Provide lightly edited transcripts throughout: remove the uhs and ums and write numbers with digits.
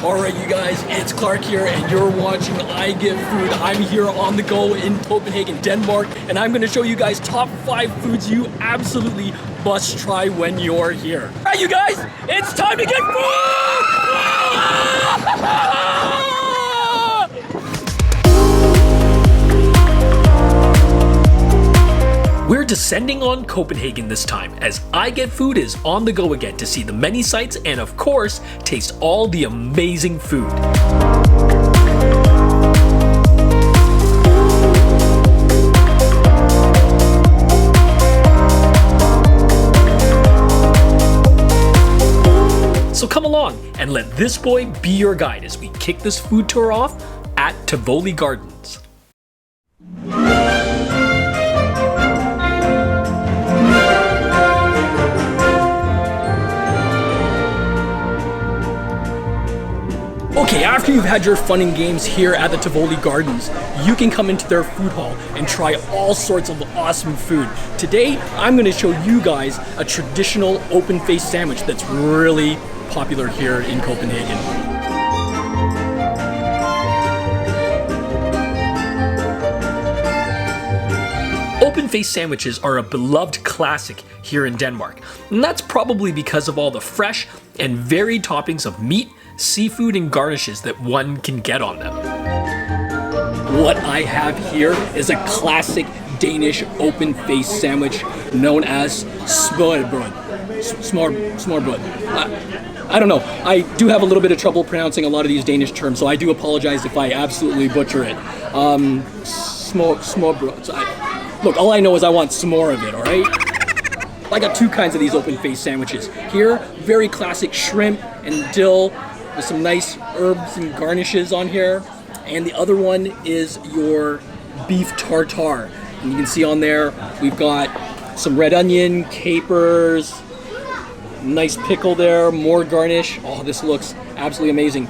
Alright you guys, it's Clark here and you're watching I Get Food. I'm here on the go in Copenhagen, Denmark, and I'm going to show you guys top 5 foods you absolutely must try when you're here. Alright you guys, it's time to get food! We're descending on Copenhagen this time, as I Get Food is on the go again to see the many sights and of course, taste all the amazing food. So come along and let this boy be your guide as we kick this food tour off at Tivoli Gardens. Okay, after you've had your fun and games here at the Tivoli Gardens, you can come into their food hall and try all sorts of awesome food. Today, I'm going to show you guys a traditional open-faced sandwich that's really popular here in Copenhagen. Open-faced sandwiches are a beloved classic here in Denmark, and that's probably because of all the fresh and varied toppings of meat, seafood, and garnishes that one can get on them. What I have here is a classic Danish open-faced sandwich known as smørrebrød. Smørrebrød. I don't know. I do have a little bit of trouble pronouncing a lot of these Danish terms, so I do apologize if I absolutely butcher it. Smørrebrød. Look, all I know is I want some more of it, alright? I got 2 kinds of these open-faced sandwiches. Here, very classic shrimp and dill with some nice herbs and garnishes on here. And the other one is your beef tartare. And you can see on there, we've got some red onion, capers, nice pickle there, more garnish. Oh, this looks absolutely amazing.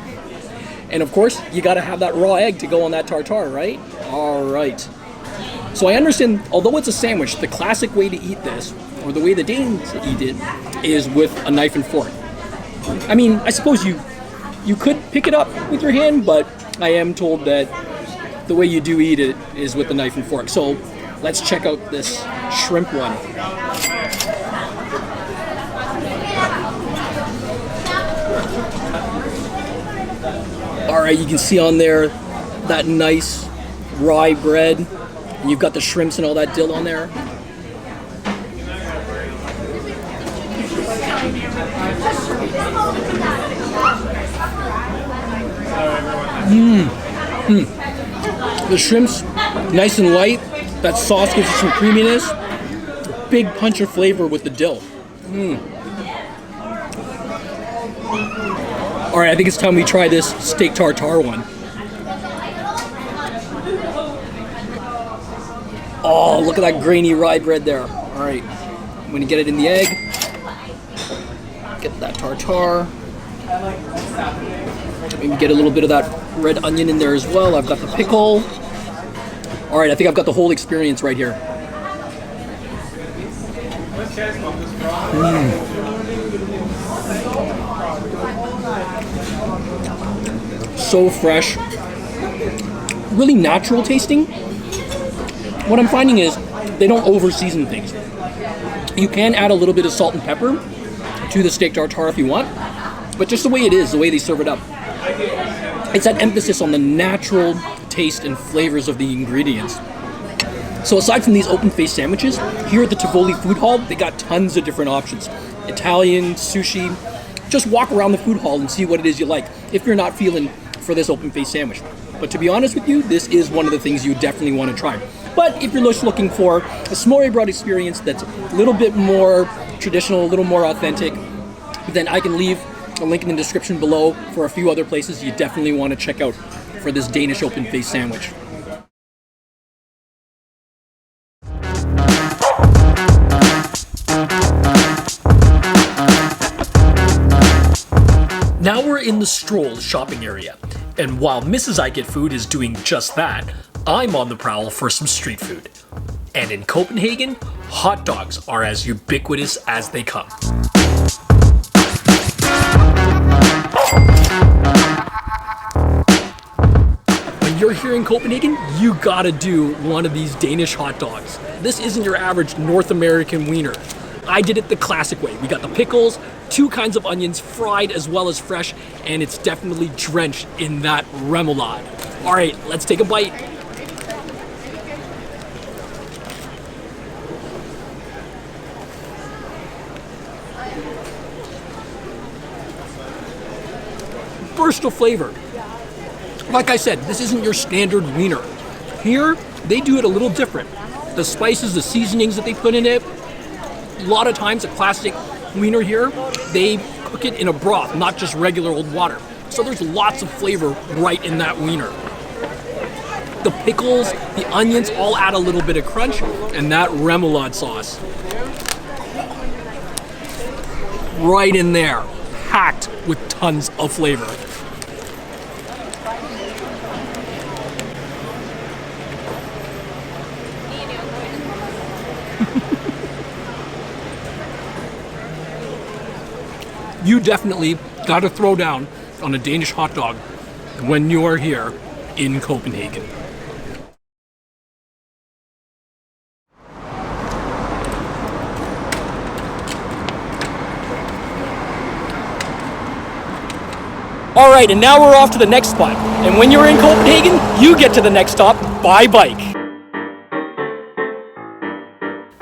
And of course, you gotta have that raw egg to go on that tartare, right? All right. So I understand, although it's a sandwich, the classic way to eat this, or the way the Danes eat it, is with a knife and fork. I mean, I suppose you could pick it up with your hand, but I am told that the way you do eat it is with the knife and fork. So let's check out this shrimp one. All right, you can see on there that nice rye bread. And you've got the shrimps and all that dill on there. The shrimp's nice and light. That sauce gives you some creaminess. Big punch of flavor with the dill. All right, I think it's time we try this steak tartare one. Oh, look at that grainy rye bread there. All right, I'm gonna get it in the egg. Get that tartare. Maybe get a little bit of that red onion in there as well. I've got the pickle. All right, I think I've got the whole experience right here. So fresh, really natural tasting. What I'm finding is they don't over season things. You can add a little bit of salt and pepper to the steak tartare if you want, but just the way it is, the way they serve it up, it's that emphasis on the natural taste and flavors of the ingredients. So aside from these open-faced sandwiches, here at the Tivoli Food Hall, they got tons of different options. Italian, sushi. Just walk around the food hall and see what it is you like, if you're not feeling for this open-faced sandwich. But to be honest with you, this is one of the things you definitely want to try. But if you're just looking for a smørrebrød experience that's a little bit more traditional, a little more authentic, then I can leave a link in the description below for a few other places you definitely want to check out for this Danish open-faced sandwich. Now we're in the Stroll shopping area, and while Mrs. I Get Food is doing just that, I'm on the prowl for some street food. And in Copenhagen, hot dogs are as ubiquitous as they come. here in Copenhagen, you gotta do one of these Danish hot dogs. This isn't your average North American wiener. I did it the classic way. We got the pickles, 2 kinds of onions, fried as well as fresh, and it's definitely drenched in that remoulade. All right, let's take a bite. Burst of flavor. Like I said, this isn't your standard wiener. Here, they do it a little different. The spices, the seasonings that they put in it, a lot of times a classic wiener here, they cook it in a broth, not just regular old water. So there's lots of flavor right in that wiener. The pickles, the onions all add a little bit of crunch, and that remoulade sauce. Right in there, packed with tons of flavor. You definitely got to throw down on a Danish hot dog when you are here in Copenhagen. All right, and now we're off to the next spot. And when you're in Copenhagen, you get to the next stop by bike.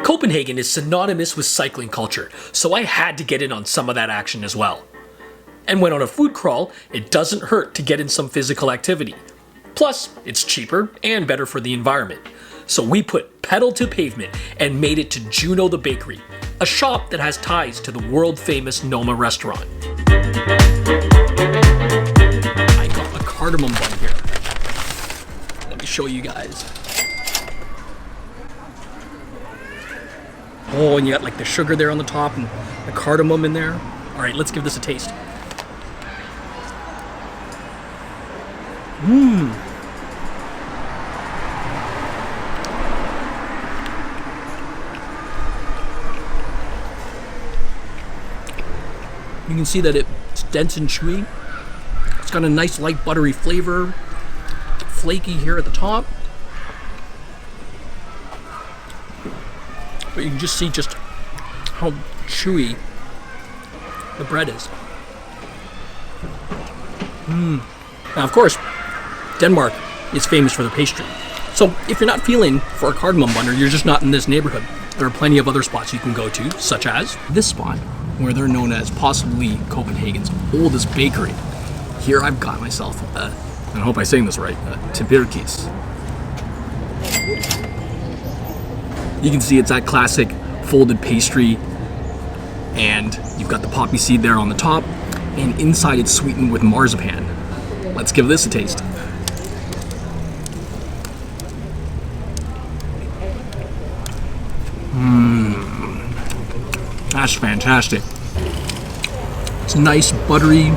Copenhagen is synonymous with cycling culture, so I had to get in on some of that action as well. And when on a food crawl, it doesn't hurt to get in some physical activity. Plus, it's cheaper and better for the environment. So we put pedal to pavement and made it to Juno the Bakery, a shop that has ties to the world-famous Noma restaurant. I got a cardamom bun here. Let me show you guys. Oh, and you got like the sugar there on the top and the cardamom in there. All right, let's give this a taste. You can see that it's dense and chewy. It's got a nice light buttery flavor. Flaky here at the top. But you can just see just how chewy the bread is. Now, of course, Denmark is famous for their pastry. So if you're not feeling for a cardamom bun or you're just not in this neighborhood, there are plenty of other spots you can go to, such as this spot, where they're known as possibly Copenhagen's oldest bakery. Here I've got myself I hope I'm saying this right, Tivoli. You can see it's that classic folded pastry, and you've got the poppy seed there on the top, and inside it's sweetened with marzipan. Let's give this a taste. That's fantastic. It's nice, buttery,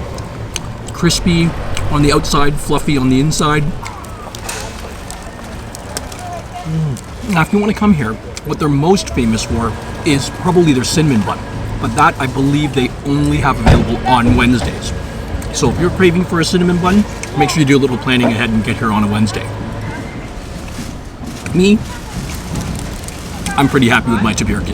crispy on the outside, fluffy on the inside. Now, if you want to come here, what they're most famous for is probably their cinnamon bun. But that, I believe, they only have available on Wednesdays. So if you're craving for a cinnamon bun, make sure you do a little planning ahead and get here on a Wednesday. Me, I'm pretty happy with my Tivoli.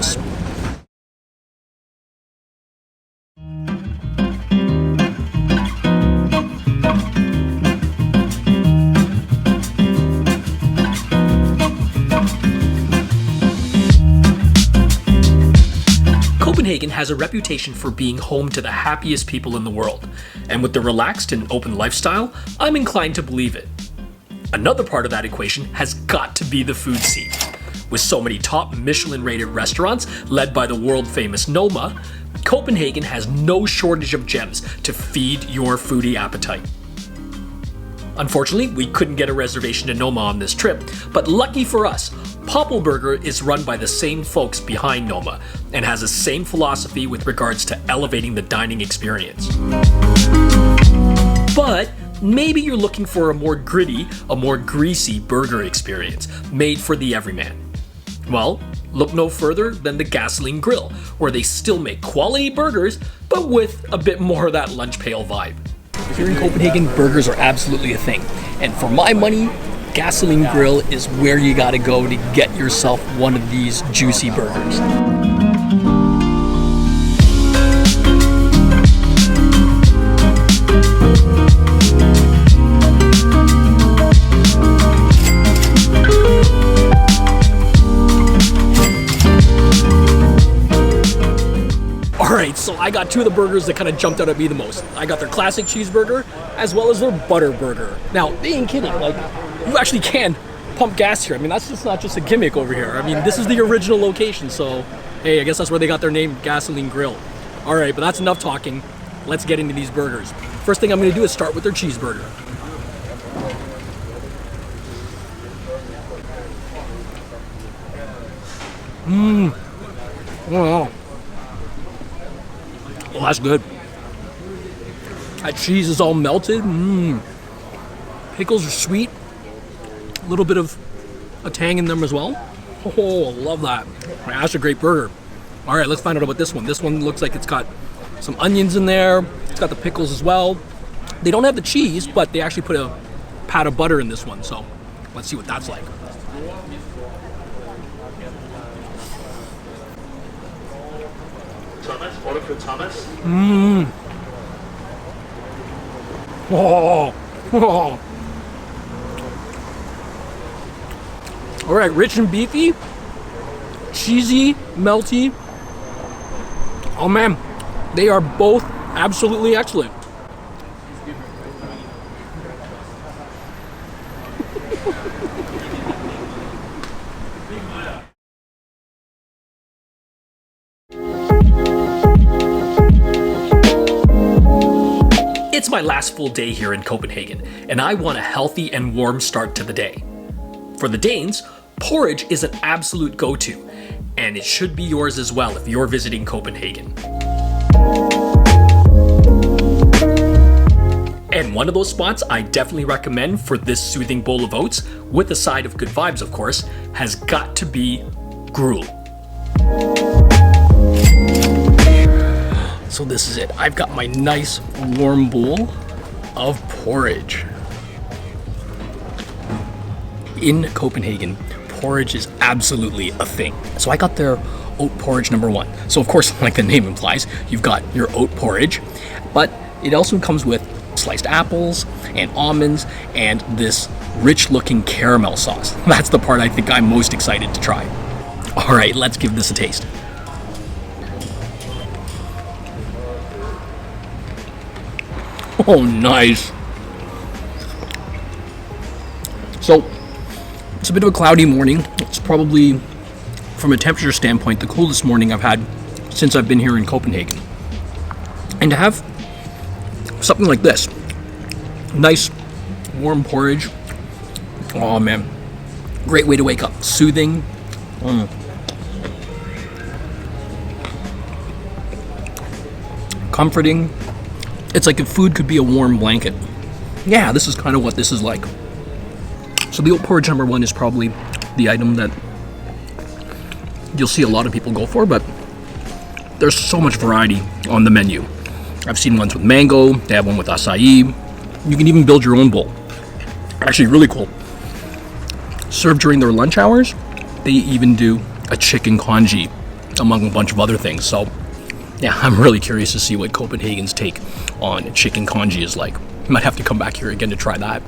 Copenhagen has a reputation for being home to the happiest people in the world, and with the relaxed and open lifestyle, I'm inclined to believe it. Another part of that equation has got to be the food scene. With so many top Michelin-rated restaurants led by the world-famous Noma, Copenhagen has no shortage of gems to feed your foodie appetite. Unfortunately, we couldn't get a reservation to Noma on this trip, but lucky for us, Poppelburger is run by the same folks behind Noma and has the same philosophy with regards to elevating the dining experience. But maybe you're looking for a more gritty, a more greasy burger experience made for the everyman. Well, look no further than the Gasoline Grill, where they still make quality burgers, but with a bit more of that lunch pail vibe. Here in Copenhagen, burgers are absolutely a thing. And for my money, Gasoline Grill is where you gotta go to get yourself one of these juicy burgers. Alright, so I got two of the burgers that kind of jumped out at me the most. I got their classic cheeseburger as well as their butter burger. Now, they ain't kidding, like, you actually can pump gas here. I mean, that's just not just a gimmick over here. I mean, this is the original location, so hey, I guess that's where they got their name, Gasoline Grill. Alright, but that's enough talking. Let's get into these burgers. First thing I'm going to do is start with their cheeseburger. Wow. Well, that's good. That cheese is all melted. Pickles are sweet. A little bit of a tang in them as well. Oh, love that. That's a great burger. All right, let's find out about this one. This one looks like it's got some onions in there. It's got the pickles as well. They don't have the cheese, but they actually put a pat of butter in this one. So let's see what that's like. Thomas, order for Thomas. Oh. All right, rich and beefy, cheesy, melty. Oh man, they are both absolutely excellent. It's my last full day here in Copenhagen, and I want a healthy and warm start to the day. For the Danes, porridge is an absolute go-to, and it should be yours as well if you're visiting Copenhagen. And one of those spots I definitely recommend for this soothing bowl of oats, with a side of good vibes of course, has got to be gruel. So this is it. I've got my nice warm bowl of porridge. In Copenhagen, porridge is absolutely a thing. So I got their oat porridge number 1. So of course, like the name implies, you've got your oat porridge, but it also comes with sliced apples and almonds and this rich looking caramel sauce. That's the part I think I'm most excited to try. All right, let's give this a taste. Oh, nice. So, it's a bit of a cloudy morning. It's probably, from a temperature standpoint, the coolest morning I've had since I've been here in Copenhagen. And to have something like this, nice, warm porridge, oh man, great way to wake up. Soothing. Comforting. It's like if food could be a warm blanket. Yeah, this is kind of what this is like. So the oat porridge number 1 is probably the item that you'll see a lot of people go for, but there's so much variety on the menu. I've seen ones with mango, they have one with acai. You can even build your own bowl. Actually, really cool. Served during their lunch hours, they even do a chicken congee, among a bunch of other things. So yeah, I'm really curious to see what Copenhagen's take on chicken congee is like. Might have to come back here again to try that.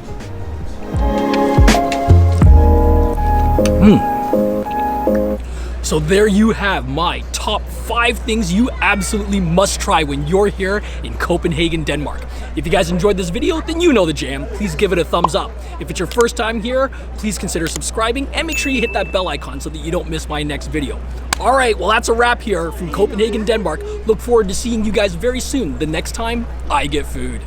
So there you have my top 5 things you absolutely must try when you're here in Copenhagen, Denmark. If you guys enjoyed this video, then you know the jam. Please give it a thumbs up. If it's your first time here, please consider subscribing and make sure you hit that bell icon so that you don't miss my next video. All right, well that's a wrap here from Copenhagen, Denmark. Look forward to seeing you guys very soon the next time I get food.